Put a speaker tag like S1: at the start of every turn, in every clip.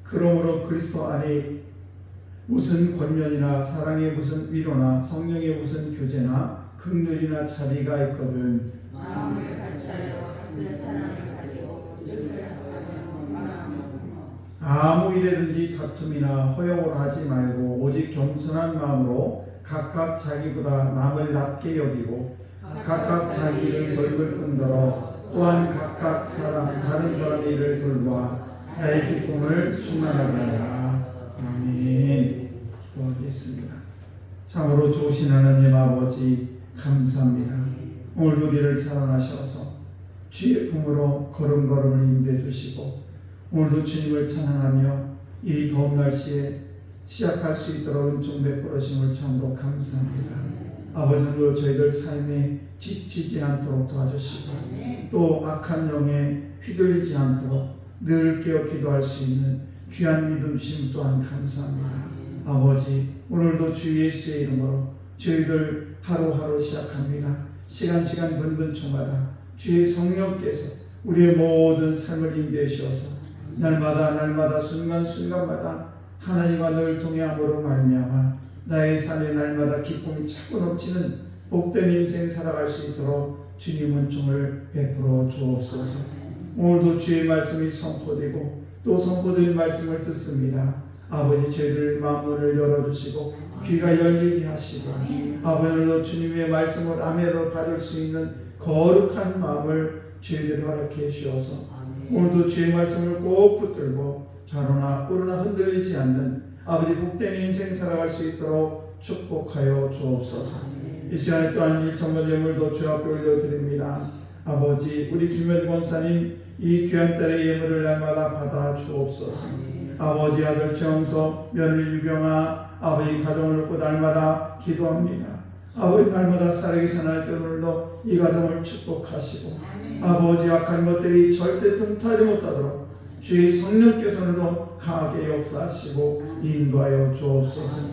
S1: 그러므로 그리스도 안에 무슨 권면이나 사랑의 무슨 위로나 성령의 무슨 교제나 긍휼이나 자비가 있거든
S2: 마음을 같이하여 같은 사랑을 가지고 뜻을 합하며 마음이
S1: 아무 일에든지 다툼이나 허용을 하지 말고 오직 겸손한 마음으로 각각 자기보다 남을 낮게 여기고 각각 자기 일을 돌볼 뿐더러 또한 각각 다른 사람의 일을 돌보아 나의 기쁨을 충만하게 하라. 아멘. 기도하겠습니다. 참으로 좋으신 하나님 아버지 감사합니다. 오늘도 우리를 사랑하셔서 주의 품으로 걸음걸음을 인도해 주시고 오늘도 주님을 찬양하며 이 더운 날씨에 시작할 수 있도록 은총 베풀으심을 참으로 감사합니다. 아버지도 저희들 삶에 지치지 않도록 도와주시고 또 악한 영에 휘둘리지 않도록 늘 깨어 기도할 수 있는 귀한 믿음 주심 또한 감사합니다. 아버지 오늘도 주 예수의 이름으로 저희들 하루하루 시작합니다. 시간 분분초마다 주의 성령께서 우리의 모든 삶을 인도해 주셔서 날마다 순간순간마다 하나님과 늘 동행함으로 말미암아 나의 삶에 날마다 기쁨이 차고 넘치는 복된 인생 살아갈 수 있도록 주님 은총을 베풀어 주옵소서. 오늘도 주의 말씀이 선포되고 또 선포된 말씀을 듣습니다. 아버지 저희들 마음문을 열어주시고 귀가 열리게 하시고 아버지 오늘도 주님의 말씀을 아멘으로 받을 수 있는 거룩한 마음을 저희들 허락해 주셔서 오늘도 주의 말씀을 꼭 붙들고 좌로나 우로나 흔들리지 않는 아버지 복된 인생 살아갈 수 있도록 축복하여 주옵소서. 이 시간에 또한 일천번 예물도 주 앞에 올려드립니다. 아버지 우리 김현주 권사님 이 귀한 딸의 예물을 날마다 받아 주옵소서. 아버지 아들 최영서 며느리 유경아 아버지 가정을 놓고 날마다 기도합니다. 아버지 날마다 살아계신 하나님께 오늘도 이 가정을 축복하시고 아버지 악한 것들이 절대 틈타지 못하도록 주의 성령께서 오늘도 강하게 역사하시고 인도하여 주옵소서.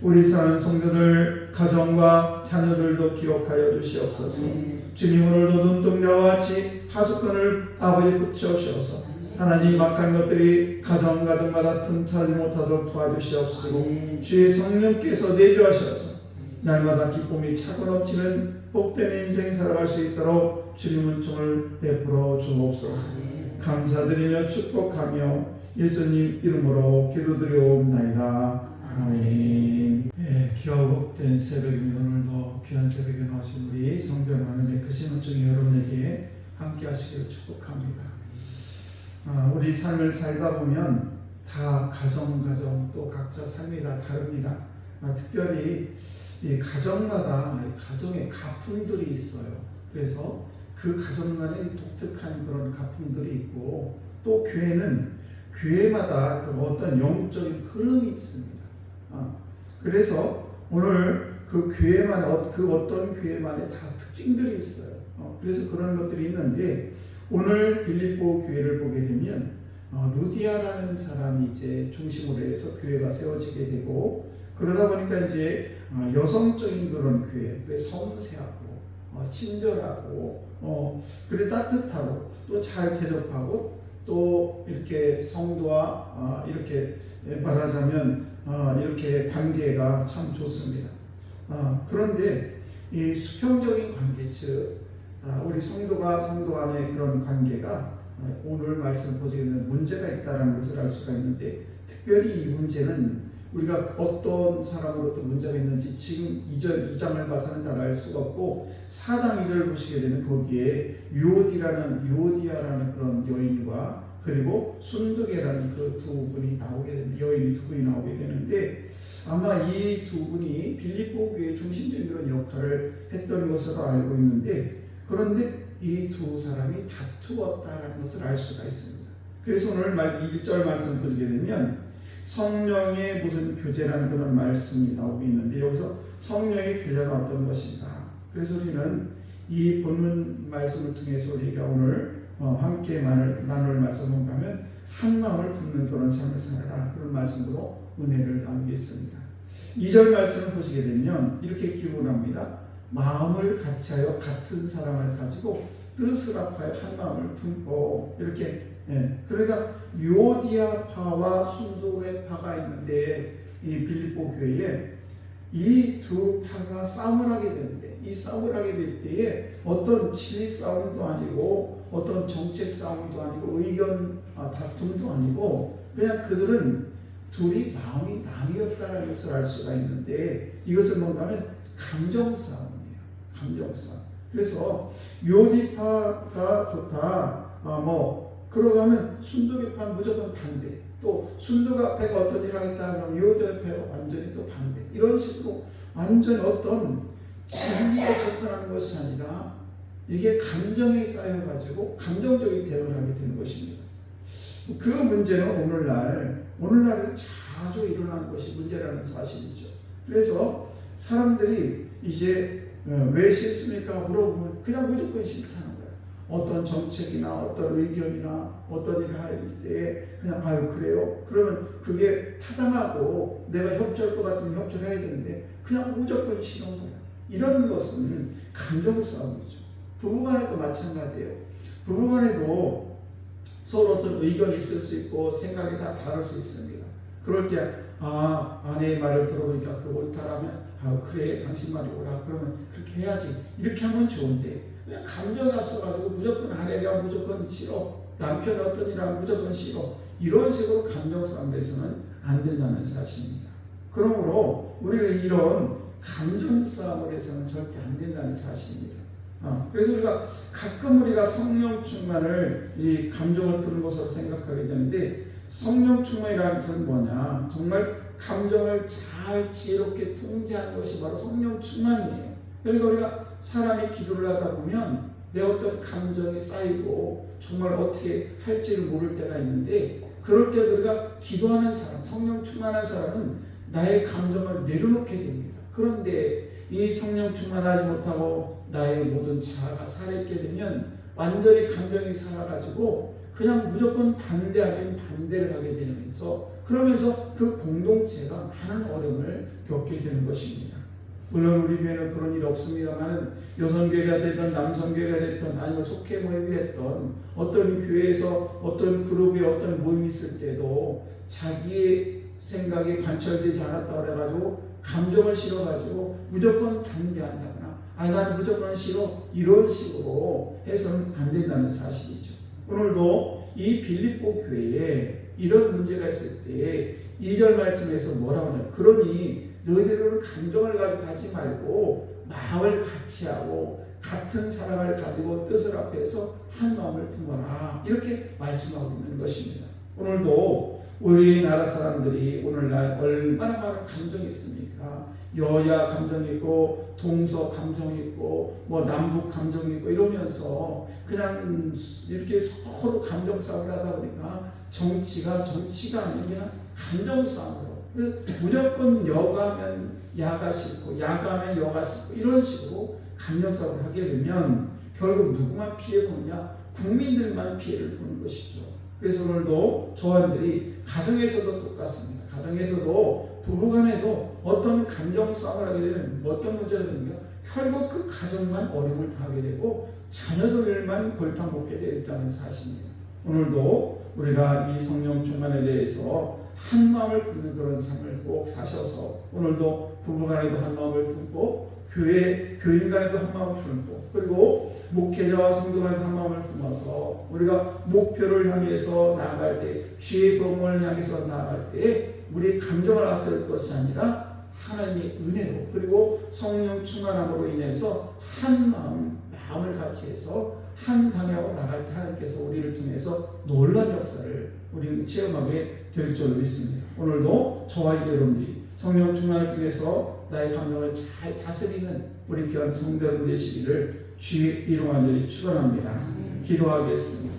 S1: 우리 사랑하는 성도들 가정과 자녀들도 기억하여 주시옵소서. 주님 오늘도 눈동자와 같이 파수꾼을 아버지 붙여주셔서 하나님 악한 것들이 가정마다 틈타지 못하도록 도와주시옵시고 주의 성령께서 내주하셔서 날마다 기쁨이 차고 넘치는 복된 인생 살아갈 수 있도록 주님 은총을 베풀어 주옵소서. 감사드리며 축복하며 예수님 이름으로 기도드리옵나이다. 아멘. 귀하고 복된 새벽입니다. 오늘도 귀한 새벽에 나오신 우리 성도 하나님의 크신 은총이 여러분에게 함께 하시기를 축복합니다. 우리 삶을 살다 보면 다 가정 또 각자 삶이 다 다릅니다. 특별히 이 가정마다 가정에 가풍들이 있어요. 그래서 그 가정만의 독특한 그런 가풍들이 있고 또 교회는 교회마다 그 어떤 영적인 흐름이 있습니다. 그래서 오늘 그 교회만의 그 어떤 교회만의 다 특징들이 있어요. 그래서 그런 것들이 있는데 오늘 빌립보 교회를 보게 되면 루디아라는 사람이 이제 중심으로 해서 교회가 세워지게 되고 그러다 보니까 이제 여성적인 그런 교회, 섬세하고 친절하고 그래 따뜻하고 또 잘 대접하고 또 이렇게 성도와 이렇게 말하자면 이렇게 관계가 참 좋습니다. 그런데 이 수평적인 관계, 즉 우리 성도가 성도 간의 그런 관계가 오늘 말씀 보시게 되면 문제가 있다는 것을 알 수가 있는데 특별히 이 문제는 우리가 어떤 사람으로부터 문제가 있는지 지금 2장을 봐서는 잘 알 수가 없고 4장 2절 보시게 되면 거기에 유오디아라는 그런 여인과 그리고 순두계라는 그 두 분이 나오게 되는 여인이 두 분이 나오게 되는데 아마 이 두 분이 빌립보 교회의 중심적인 그런 역할을 했던 것으로 알고 있는데 그런데 이 두 사람이 다투었다는 것을 알 수가 있습니다. 그래서 오늘 1절 말씀 보게 되면 성령의 무슨 교제라는 그런 말씀이 나오고 있는데 여기서 성령의 교제가 어떤 것인가. 그래서 우리는 이 본문 말씀을 통해서 우리가 오늘 함께 나눌 말씀을 보면 한 마음을 품는 그런 삶을 살아라. 그런 말씀으로 은혜를 나누겠습니다. 2절 말씀을 보시게 되면 이렇게 기록합니다. 마음을 같이하여 같은 사랑을 가지고 뜻을 합하여 한 마음을 품고 이렇게 예, 그러니까 유오디아파와 순도계파가 있는데 이 빌립보 교회에 이 두 파가 싸움을 하게 되는데 이 싸움을 하게 될 때에 어떤 진리 싸움도 아니고 어떤 정책 싸움도 아니고 의견 다툼도 아니고 그냥 그들은 둘이 마음이 남이었다는 것을 알 수가 있는데 이것은 뭔가는 감정 싸움이에요. 감정 싸움. 그래서 유오디파가 좋다. 그러고 하면 순도교파는 무조건 반대. 또 순도교파가 어떤 일을 하겠다 그러면 유오디파가 완전히 또 반대. 이런 식으로 완전 어떤 진리에 접근하는 것이 아니라 이게 감정에 쌓여가지고 감정적인 대응을 하게 되는 것입니다. 그 문제는 오늘날에도 자주 일어나는 것이 문제라는 사실이죠. 그래서 사람들이 이제 왜 싫습니까? 물어보면 그냥 무조건 싫다는 거예요. 어떤 정책이나 어떤 의견이나 어떤 일을 할 때 그냥 그래요? 그러면 그게 타당하고 내가 협조할 것 같으면 협조를 해야 되는데 그냥 무조건 싫은 거예요. 이런 것은 감정 싸움이죠. 부부간에도 마찬가지예요. 부부간에도 서로 어떤 의견이 있을 수 있고 생각이 다 다를 수 있습니다. 그럴 때 아내의 말을 들어보니까 그 옳다라면 그래 당신 말이 옳아 그러면 그렇게 해야지 이렇게 하면 좋은데 그냥 감정이 앞서가지고 무조건 아내가 무조건 싫어 남편이 어떤 일 하면 무조건 싫어 이런 식으로 감정 싸움에서는 안 된다는 사실입니다. 그러므로 우리가 이런 감정 싸움을 해서는 절대 안 된다는 사실입니다. 그래서 우리가 가끔 우리가 성령 충만을 이 감정을 드는 것으로 생각하게 되는데 성령 충만이라는 것은 뭐냐? 정말 감정을 잘 지혜롭게 통제하는 것이 바로 성령 충만이에요. 그러니까 우리가 사람이 기도를 하다 보면 내 어떤 감정이 쌓이고 정말 어떻게 할지를 모를 때가 있는데 그럴 때 우리가 기도하는 사람, 성령 충만한 사람은 나의 감정을 내려놓게 됩니다. 그런데 이 성령 충만하지 못하고 나의 모든 자아가 살아있게 되면 완전히 감정이 살아가지고 그냥 무조건 반대하면 반대를 하게 되면서 그러면서 그 공동체가 많은 어려움을 겪게 되는 것입니다. 물론 우리 교회는 그런 일 없습니다만 여성교회가 되든 남성교회가 되든 아니면 속회 모임이 됐든 어떤 교회에서 어떤 그룹의 어떤 모임이 있을 때도 자기의 생각이 관철되지 않았다고 해가지고 감정을 실어가지고 무조건 반대한다거나 나는 무조건 싫어 이런 식으로 해서는 안 된다는 사실이죠. 오늘도 이 빌립보 교회에 이런 문제가 있을 때 2절 말씀에서 뭐라고 하냐 그러니 너희들은 감정을 가지고 가지 말고 마음을 같이 하고 같은 사랑을 가지고 뜻을 합해서 한 마음을 품어라 이렇게 말씀하고 있는 것입니다. 오늘도 우리나라 사람들이 오늘날 얼마나 많은 감정이 있습니까? 여야 감정이 있고 동서 감정이 있고 남북 감정이 있고 이러면서 그냥 이렇게 서로 감정 싸움을 하다 보니까 정치가 아니라 감정 싸움으로 무조건 여가면 야가 싫고 야가면 여가 싫고 이런 식으로 감정 싸움을 하게 되면 결국 누구만 피해 보느냐? 국민들만 피해를 보는 것이죠. 그래서 오늘도 저한들이 가정에서도 똑같습니다. 가정에서도 부부간에도 어떤 감정 싸움을 하게 되면 어떤 문제가 되는가 결국 그 가정만 어려움을 당하게 되고 자녀들만 골탕 먹게 되었다는 사실입니다. 오늘도 우리가 이 성령 충만에 대해서 한 마음을 품는 그런 삶을 꼭 사셔서 오늘도 부부간에도 한 마음을 품고 교인 간에도 한 마음을 품고 그리고 목회자와 성도간에도 한 마음을 품어서 우리가 목표를 향해서 나아갈 때 주의 복음을 향해서 나아갈 때 우리 감정을 앞설 것이 아니라 하나님의 은혜로 그리고 성령 충만함으로 인해서 한 마음을 같이 해서 한 방향으로 나갈 때 하나님께서 우리를 통해서 놀라운 역사를 우리는 체험하게 될 줄 믿습니다. 오늘도 저와 여러분들이 성령 충만을 통해서 나의 감정을 잘 다스리는 우리 귀한 성도 여러분 되시기를 주의 이름으로 축원합니다. 기도하겠습니다.